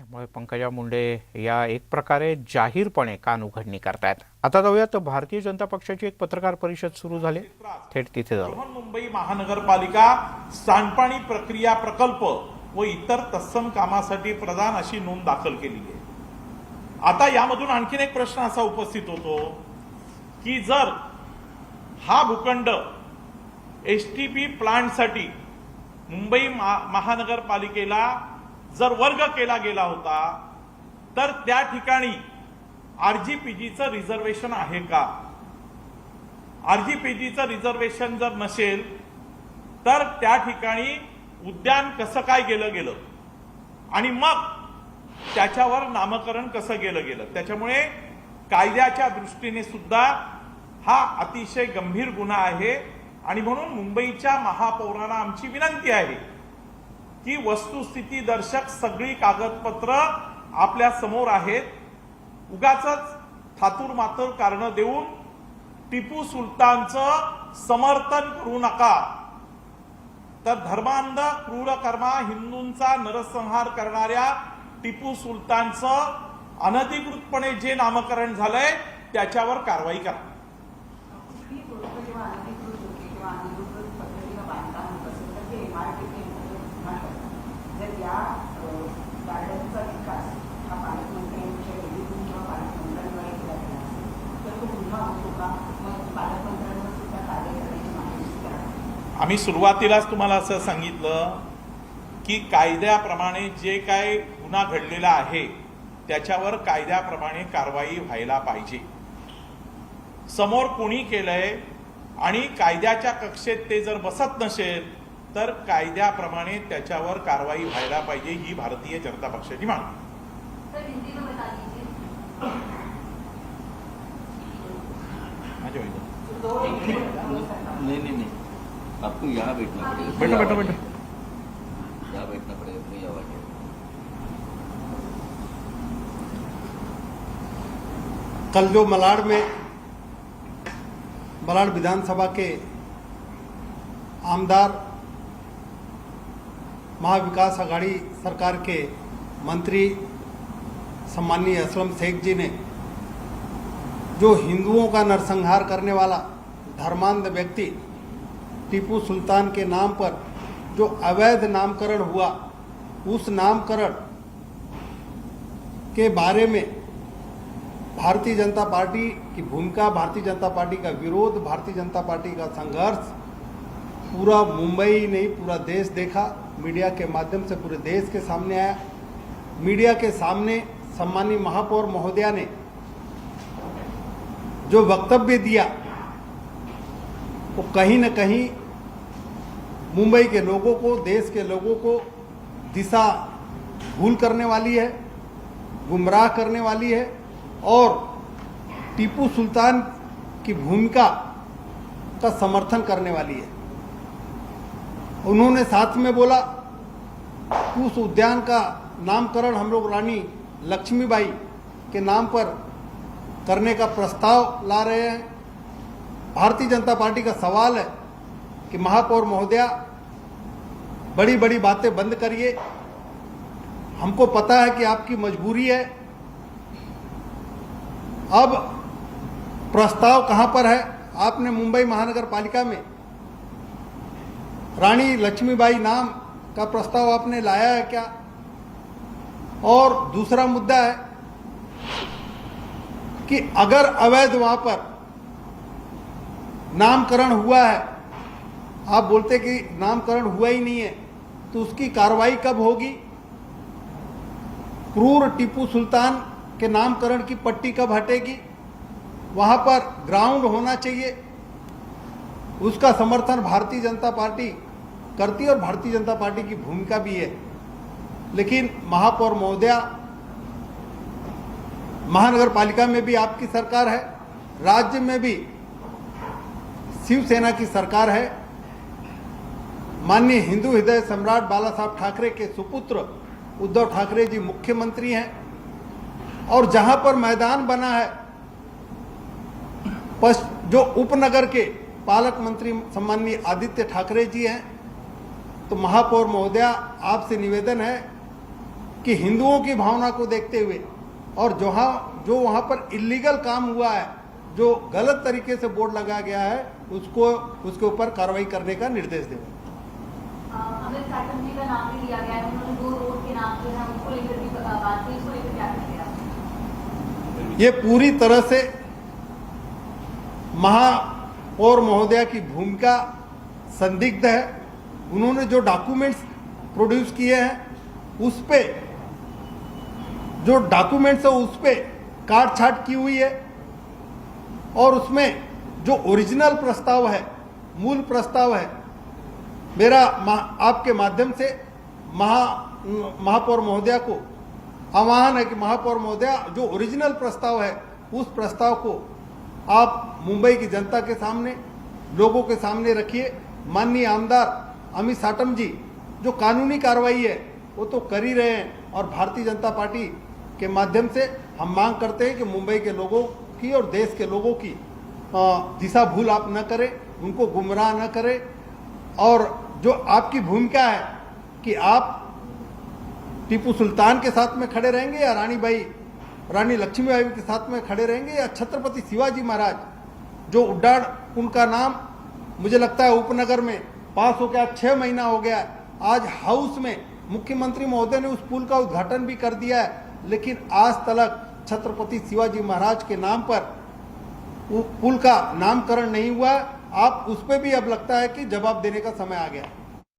त्यामुळे पंकजा मुंडे या एक प्रकारे जाहीरपणे कान उघडणी करतायत। आता जाऊयात भारतीय जनता पक्षाची एक पत्रकार परिषद सुरू झाली, थेट तिथे जाऊ। मुंबई महानगरपालिका सांडपाणी प्रक्रिया प्रकल्प व इतर तत्सम कामासाठी प्रदान अशी नोंद दाखल केली आहे। आता यामधून आणखीन एक प्रश्न असा उपस्थित होतो की जर हा भूखंड एसटीपी प्लांटसाठी मुंबई महानगरपालिकेला जर वर्ग केला गेला होता तर त्या ठिकाणी आरजीपीजीचं रिझर्वेशन आहे का? आरजीपीजीचं रिझर्वेशन जर नसेल तर त्या ठिकाणी उद्यान कसं काय गेलं आणि मग त्याच्यावर नामकरण कसं गेलं? त्याच्यामुळे कायद्याच्या दृष्टीने सुद्धा हा अतिशय गंभीर गुन्हा आहे आणि म्हणून मुंबईच्या महापौरांना आमची विनंती आहे की वस्तुस्थिती दर्शक सगळी कागदपत्र आपल्या समोर आहेत। उगाचच थातूर मातूर कारण देऊन टिपू सुलतानचं समर्थन करू नका। तर धर्मांध क्रूरकर्मा हिंदूंचा नरसंहार करणाऱ्या टिपू सुलतानचं अनधिकृतपणे जे नामकरण झालंय त्याच्यावर कारवाई करा। आम्ही सुरुवातीलाच तुम्हाला असं सांगितलं की कायद्याप्रमाणे जे काय गुन्हा घडलेला आहे त्याच्यावर कायद्याप्रमाणे कारवाई व्हायला पाहिजे। समोर कोणी केलंय आणि कायद्याच्या कक्षेत ते जर बसत नसेल तर कायद्याप्रमाणे त्याच्यावर कारवाई व्हायला पाहिजे, ही भारतीय जनता पक्षाची मागणी। नहीं, आपको यहाँ बैठना पड़ेगा। बैठो। यहाँ बैठना पड़ेगा, अपनी आवाज। कल जो मलाड विधानसभा के आमदार महाविकास आघाड़ी सरकार के मंत्री सम्माननीय असलम शेख जी ने जो हिंदुओं का नरसंहार करने वाला धर्मांध व्यक्ति टीपू सुल्तान के नाम पर जो अवैध नामकरण हुआ, उस नामकरण के बारे में भारतीय जनता पार्टी की भूमिका, भारतीय जनता पार्टी का विरोध, भारतीय जनता पार्टी का संघर्ष पूरा मुंबई नहीं पूरा देश देखा। मीडिया के माध्यम से पूरे देश के सामने आया। मीडिया के सामने सम्माननीय महापौर महोदया ने जो वक्तव्य दिया वो कहीं न कहीं मुंबई के लोगों को, देश के लोगों को दिशा भूल करने वाली है, गुमराह करने वाली है और टीपू सुल्तान की भूमिका का समर्थन करने वाली है। उन्होंने साथ में बोला कि उस उद्यान का नामकरण हम लोग रानी लक्ष्मीबाई के नाम पर करने का प्रस्ताव ला रहे हैं। भारतीय जनता पार्टी का सवाल है कि महापौर महोदया बड़ी बड़ी बातें बंद करिए। हमको पता है कि आपकी मजबूरी है। अब प्रस्ताव कहां पर है? आपने मुंबई महानगर पालिका में रानी लक्ष्मीबाई नाम का प्रस्ताव आपने लाया है क्या? और दूसरा मुद्दा है कि अगर अवैध वहां पर नामकरण हुआ है, आप बोलते कि नामकरण हुआ ही नहीं है, तो उसकी कार्रवाई कब होगी? क्रूर टीपू सुल्तान के नामकरण की पट्टी कब हटेगी? वहां पर ग्राउंड होना चाहिए। उसका समर्थन भारतीय जनता पार्टी करती है और भारतीय जनता पार्टी की भूमिका भी है। लेकिन महापौर महोदया, महानगर पालिका में भी आपकी सरकार है, राज्य में भी शिवसेना की सरकार है। माननीय हिंदू हृदय सम्राट बाला साहब ठाकरे के सुपुत्र उद्धव ठाकरे जी मुख्यमंत्री हैं और जहां पर मैदान बना है, जो उपनगर के पालक मंत्री सम्माननीय आदित्य ठाकरे जी हैं, तो महापौर महोदया आपसे निवेदन है कि हिंदुओं की भावना को देखते हुए और जो वहाँ पर इलीगल काम हुआ है, जो गलत तरीके से बोर्ड लगाया गया है, उसके ऊपर कार्रवाई करने का निर्देश दें। अमित साटम जी का नाम भी लिया गया है, उन्होंने 2 रोड के नाम जो है उनको लेकर भी बात की, इसको लेकर क्या करेंगे? ये पूरी तरह से महापौर महोदया की भूमिका संदिग्ध है। उन्होंने जो डॉक्यूमेंट्स प्रोड्यूस किए हैं उस पे जो डॉक्यूमेंट्स है उस पे काट छाट की हुई है और उसमें जो ओरिजिनल प्रस्ताव है, मूल प्रस्ताव है, मेरा आपके माध्यम से महापौर महोदया को आह्वान है कि महापौर महोदया जो ओरिजिनल प्रस्ताव है उस प्रस्ताव को आप मुंबई की जनता के सामने, लोगों के सामने रखिए। माननीय आमदार अमित साटम जी जो कानूनी कार्रवाई है वो तो कर ही रहे हैं और भारतीय जनता पार्टी के माध्यम से हम मांग करते हैं कि मुंबई के लोगों की और देश के लोगों की दिशा भूल आप न करें, उनको गुमराह न करें। और जो आपकी भूमिका है कि आप टीपू सुल्तान के साथ में खड़े रहेंगे या रानी लक्ष्मीबाई के साथ में खड़े रहेंगे या छत्रपति शिवाजी महाराज, जो उड्डाण उनका नाम मुझे लगता है उपनगर में पास हो गया, 6 महीना हो गया। आज हाउस में मुख्यमंत्री महोदय ने उस पुल का उद्घाटन भी कर दिया है, लेकिन आज तक छत्रपति शिवाजी महाराज के नाम पर पुल का नामकरण नहीं हुआ। आप उस पर भी अब लगता है कि जवाब देने का समय आ गया।